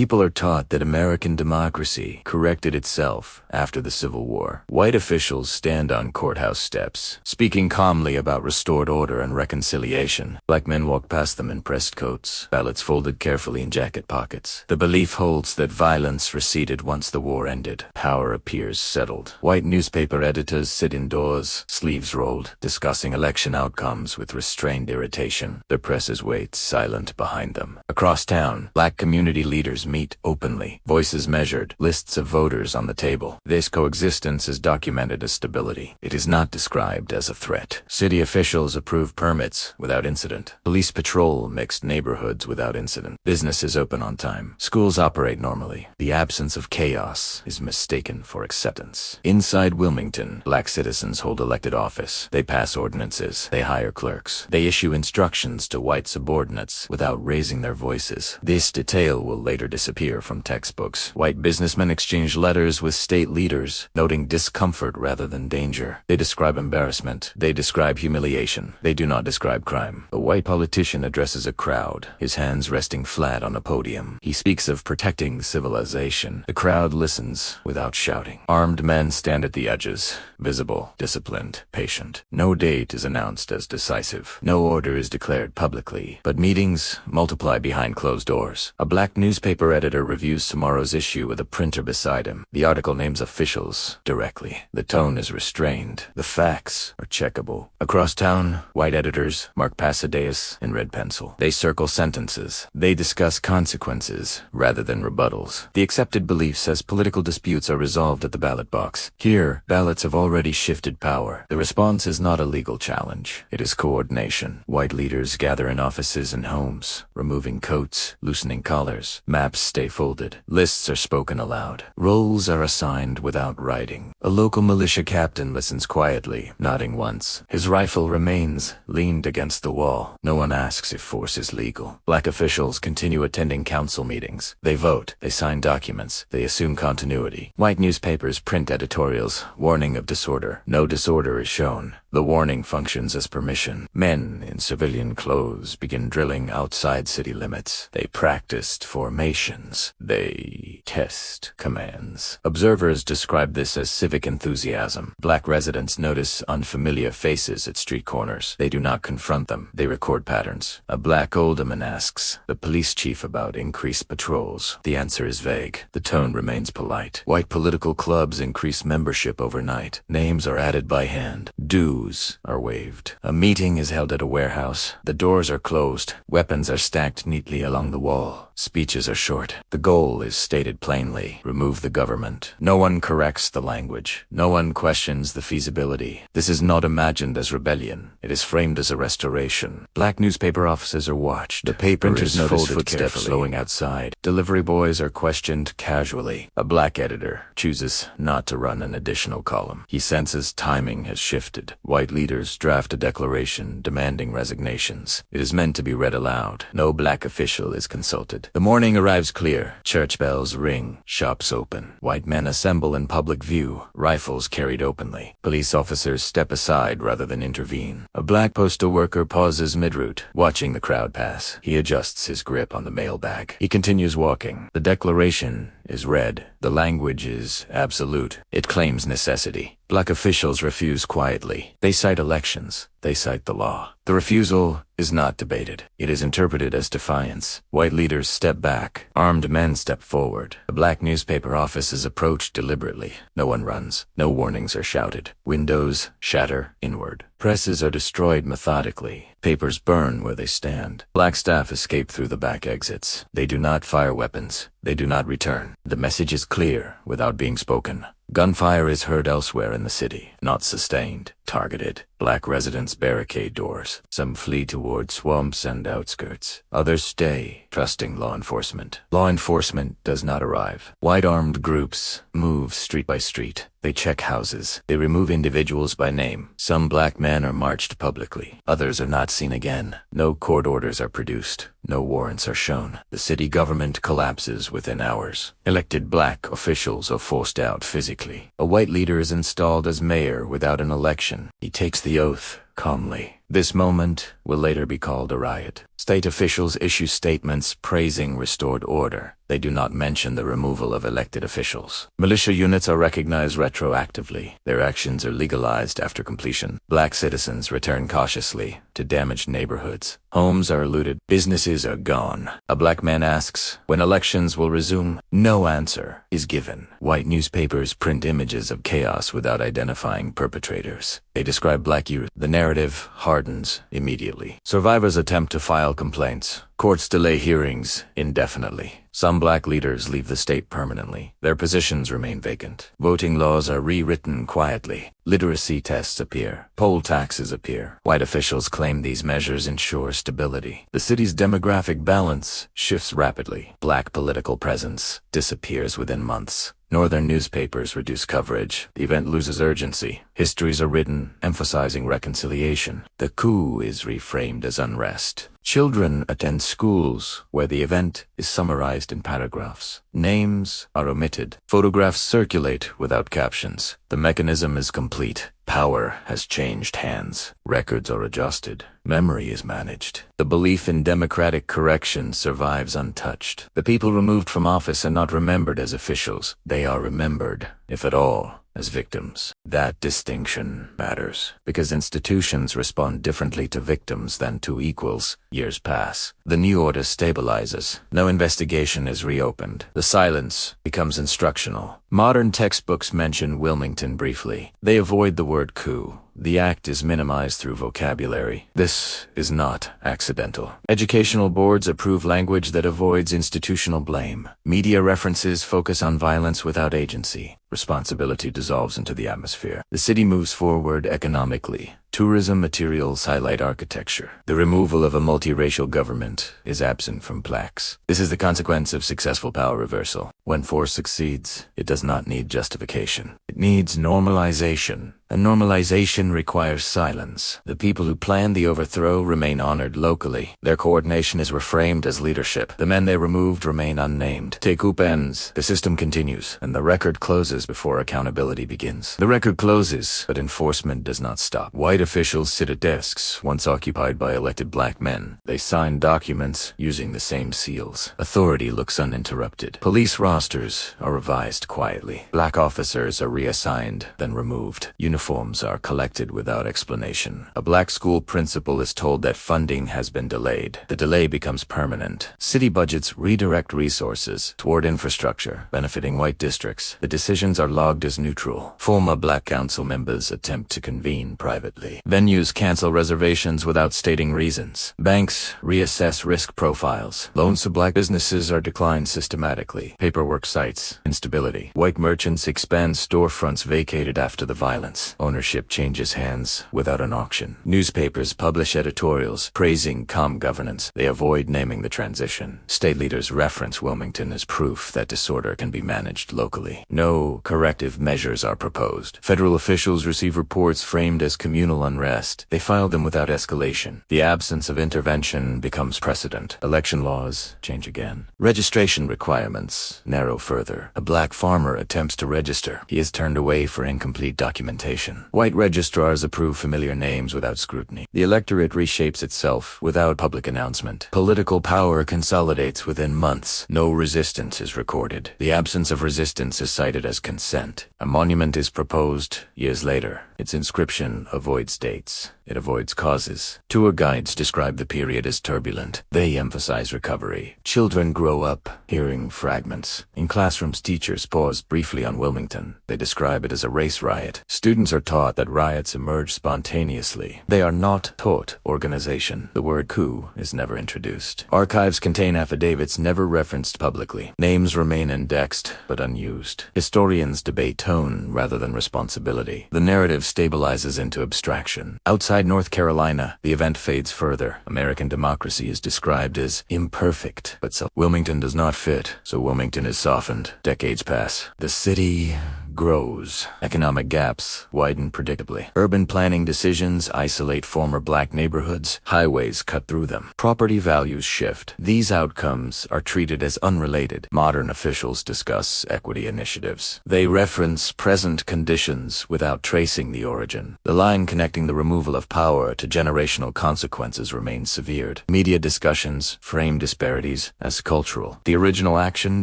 people are taught that American democracy corrected itself after the Civil War. White officials stand on courthouse steps, speaking calmly about restored order and reconciliation. Black men walk past them in pressed coats, ballots folded carefully in jacket pockets. The belief holds that violence receded once the war ended. Power appears settled. White newspaper editors sit indoors, sleeves rolled, discussing election outcomes with restrained irritation. The presses wait silent behind them. Across town, black community leaders meet openly, voices measured, lists of voters on the table. This coexistence is documented as stability. It is not described as a threat. City officials approve permits without incident. Police patrol mixed neighborhoods without incident. Businesses open on time. Schools operate normally. The absence of chaos is mistaken for acceptance. Inside Wilmington, black citizens hold elected office. They pass ordinances. They hire clerks. They issue instructions to white subordinates without raising their voices. This detail will later disappear from textbooks. White businessmen exchange letters with state leaders, noting discomfort rather than danger. They describe embarrassment. They describe humiliation. They do not describe crime. A white politician addresses a crowd, his hands resting flat on a podium. He speaks of protecting civilization. The crowd listens without shouting. Armed men stand at the edges, visible, disciplined, patient. No date is announced as decisive. No order is declared publicly, but meetings multiply behind closed doors. A black newspaper editor reviews tomorrow's issue with a printer beside him. The article names officials directly. The tone is restrained. The facts are checkable. Across town, white editors mark Pasadeus in red pencil. They circle sentences. They discuss consequences rather than rebuttals. The accepted belief says political disputes are resolved at the ballot box. Here, ballots have already shifted power. The response is not a legal challenge. It is coordination. White leaders gather in offices and homes, removing coats, loosening collars. Maps stay folded. Lists are spoken aloud. Roles are assigned without writing. A local militia captain listens quietly, nodding once. His rifle remains leaned against the wall. No one asks if force is legal. Black officials continue attending council meetings. They vote. They sign documents. They assume continuity. White newspapers print editorials, warning of disorder. No disorder is shown. The warning functions as permission. Men in civilian clothes begin drilling outside city limits. They practiced formations. They test commands. Observers describe this as civic enthusiasm. Black residents notice unfamiliar faces at street corners. They do not confront them. They record patterns. A black alderman asks the police chief about increased patrols. The answer is vague. The tone remains polite. White political clubs increase membership overnight. Names are added by hand. Dues are waived. A meeting is held at a warehouse. The doors are closed. Weapons are stacked neatly along the wall. Speeches are short. The goal is stated plainly. Remove the government. No one corrects the language. No one questions the feasibility. This is not imagined as rebellion. It is framed as a restoration. Black newspaper offices are watched. The paper is noticed footsteps slowing outside. Delivery boys are questioned casually. A black editor chooses not to run an additional column. He senses timing has shifted. White leaders draft a declaration demanding resignations. It is meant to be read aloud. No black official is consulted. The morning arrives clear. Church bells ring. Shops open. White men assemble in public view, rifles carried openly. Police officers step aside rather than intervene. A black postal worker pauses mid-route, watching the crowd pass. He adjusts his grip on the mail bag. He continues walking. The declaration is read. The language is absolute. It claims necessity. Black officials refuse quietly. They cite elections. They cite the law. The refusal is not debated. It is interpreted as defiance. White leaders step back. Armed men step forward. A black newspaper office is approached deliberately. No one runs. No warnings are shouted. Windows shatter inward. Presses are destroyed methodically. Papers burn where they stand. Black staff escape through the back exits. They do not fire weapons. They do not return. The message is clear without being spoken. Gunfire is heard elsewhere in the city, not sustained, targeted. Black residents barricade doors. Some flee toward swamps and outskirts. Others stay, trusting law enforcement. Law enforcement does not arrive. White armed groups move street by street. They check houses. They remove individuals by name. Some black men are marched publicly. Others are not seen again. No court orders are produced. No warrants are shown. The city government collapses within hours. Elected black officials are forced out physically. A white leader is installed as mayor without an election. He takes the oath calmly. This moment will later be called a riot. State officials issue statements praising restored order. They do not mention the removal of elected officials. Militia units are recognized retroactively. Their actions are legalized after completion. Black citizens return cautiously to damaged neighborhoods. Homes are looted. Businesses are gone. A black man asks when elections will resume. No answer is given. White newspapers print images of chaos without identifying perpetrators. They describe black youth. The narrative hardens immediately. Survivors attempt to file complaints. Courts delay hearings indefinitely. Some black leaders leave the state permanently. Their positions remain vacant. Voting laws are rewritten quietly. Literacy tests appear. Poll taxes appear. White officials claim these measures ensure stability. The city's demographic balance shifts rapidly. Black political presence disappears within months. Northern newspapers reduce coverage. The event loses urgency. Histories are written, emphasizing reconciliation. The coup is reframed as unrest. Children attend schools where the event is summarized in paragraphs. Names are omitted. Photographs circulate without captions. The mechanism is complete. Power has changed hands. Records are adjusted. Memory is managed. The belief in democratic correction survives untouched. The people removed from office are not remembered as officials. They are remembered, if at all, as victims. That distinction matters, because institutions respond differently to victims than to equals. Years pass. The new order stabilizes. No investigation is reopened. The silence becomes instructional. Modern textbooks mention Wilmington briefly. They avoid the word coup. The act is minimized through vocabulary. This is not accidental. Educational boards approve language that avoids institutional blame. Media references focus on violence without agency. Responsibility dissolves into the atmosphere. The city moves forward economically. Tourism materials highlight architecture. The removal of a multiracial government is absent from plaques. This is the consequence of successful power reversal. When force succeeds, it does not need justification. It needs normalization. And normalization requires silence. The people who planned the overthrow remain honored locally. Their coordination is reframed as leadership. The men they removed remain unnamed. Coup ends. The system continues, and the record closes before accountability begins. The record closes, but enforcement does not stop. White officials sit at desks once occupied by elected black men. They sign documents using the same seals. Authority looks uninterrupted. Police rosters are revised quietly. Black officers are reassigned, then removed. Uniforms are collected without explanation. A black school principal is told that funding has been delayed. The delay becomes permanent. City budgets redirect resources toward infrastructure, benefiting white districts. The decisions are logged as neutral. Former black council members attempt to convene privately. Venues cancel reservations without stating reasons. Banks reassess risk profiles. Loans to black businesses are declined systematically. Paperwork cites instability. White merchants expand storefronts vacated after the violence. Ownership changes hands without an auction. Newspapers publish editorials praising calm governance. They avoid naming the transition. State leaders reference Wilmington as proof that disorder can be managed locally. No corrective measures are proposed. Federal officials receive reports framed as communal unrest. They file them without escalation. The absence of intervention becomes precedent. Election laws change again. Registration requirements narrow further. A black farmer attempts to register. He is turned away for incomplete documentation. White registrars approve familiar names without scrutiny. The electorate reshapes itself without public announcement. Political power consolidates within months. No resistance is recorded. The absence of resistance is cited as consent. A monument is proposed years later. Its inscription avoids dates. It avoids causes. Tour guides describe the period as turbulent. They emphasize recovery. Children grow up hearing fragments. In classrooms, teachers pause briefly on Wilmington. They describe it as a race riot. Students are taught that riots emerge spontaneously. They are not taught organization. The word coup is never introduced. Archives contain affidavits never referenced publicly. Names remain indexed but unused. Historians debate tone rather than responsibility. The narrative stabilizes into abstraction. Outside North Carolina, the event fades further. American democracy is described as imperfect, but Wilmington does not fit, so Wilmington is softened. Decades pass. The city grows. Economic gaps widen predictably. Urban planning decisions isolate former black neighborhoods. Highways cut through them. Property values shift. These outcomes are treated as unrelated. Modern officials discuss equity initiatives. They reference present conditions without tracing the origin. The line connecting the removal of power to generational consequences remains severed. Media discussions frame disparities as cultural. The original action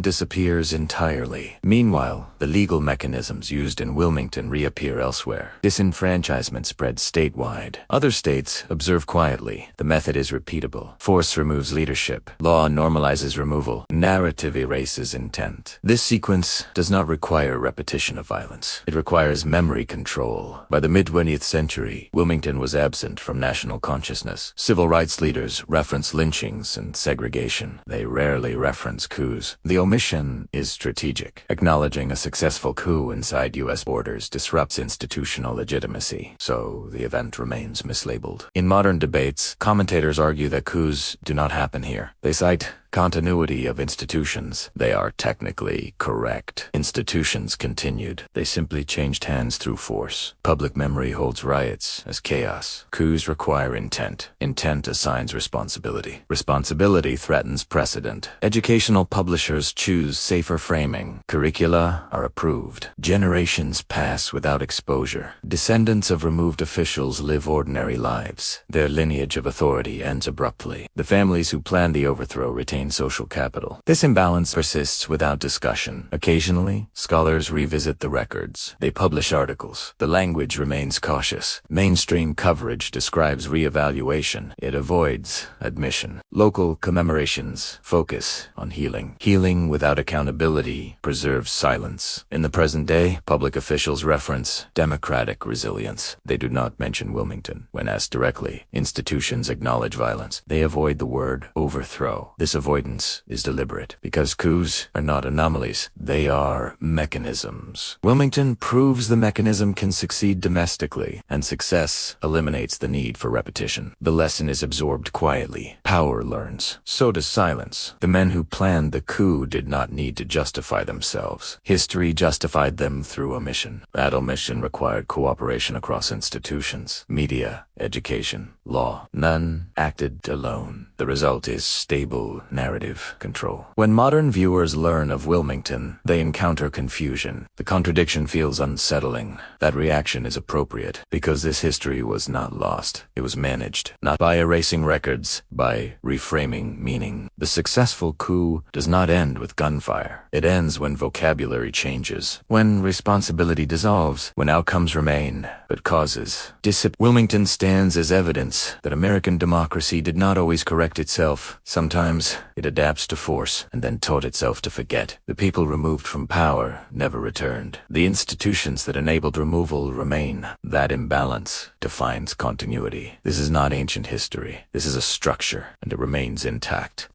disappears entirely. Meanwhile, the legal mechanisms used in Wilmington reappear elsewhere. Disenfranchisement spreads statewide. Other states observe quietly. The method is repeatable. Force removes leadership. Law normalizes removal. Narrative erases intent. This sequence does not require repetition of violence. It requires memory control. By the mid-20th century, Wilmington was absent from national consciousness. Civil rights leaders reference lynchings and segregation. They rarely reference coups. The omission is strategic. Acknowledging a successful coup inside U.S. borders disrupts institutional legitimacy, so the event remains mislabeled. In modern debates, commentators argue that coups do not happen here. They cite continuity of institutions. They are technically correct. Institutions continued. They simply changed hands through force. Public memory holds riots as chaos. Coups require intent. Intent assigns responsibility. Responsibility threatens precedent. Educational publishers choose safer framing. Curricula are approved. Generations pass without exposure. Descendants of removed officials live ordinary lives. Their lineage of authority ends abruptly. The families who planned the overthrow retain social capital. This imbalance persists without discussion. Occasionally, scholars revisit the records. They publish articles. The language remains cautious. Mainstream coverage describes reevaluation. It avoids admission. Local commemorations focus on healing. Healing without accountability preserves silence. In the present day, public officials reference democratic resilience. They do not mention Wilmington. When asked directly, institutions acknowledge violence. They avoid the word overthrow. This avoidance is deliberate because coups are not anomalies. They are mechanisms. Wilmington proves the mechanism can succeed domestically, and success eliminates the need for repetition. The lesson is absorbed quietly. Power learns. So does silence. The men who planned the coup did not need to justify themselves. History justified them through omission. That omission required cooperation across institutions, media, education, law. None acted alone. The result is stable narrative control. When modern viewers learn of Wilmington, they encounter confusion. The contradiction feels unsettling. That reaction is appropriate because this history was not lost. It was managed, not by erasing records, by reframing meaning. The successful coup does not end with gunfire. It ends when vocabulary changes, when responsibility dissolves, when outcomes remain, but causes dissipate. Wilmington stands as evidence that American democracy did not always correct itself. Sometimes it adapts to force and then taught itself to forget. The people removed from power never returned. The institutions that enabled removal remain. That imbalance defines continuity. This is not ancient history. This is a structure, and it remains intact.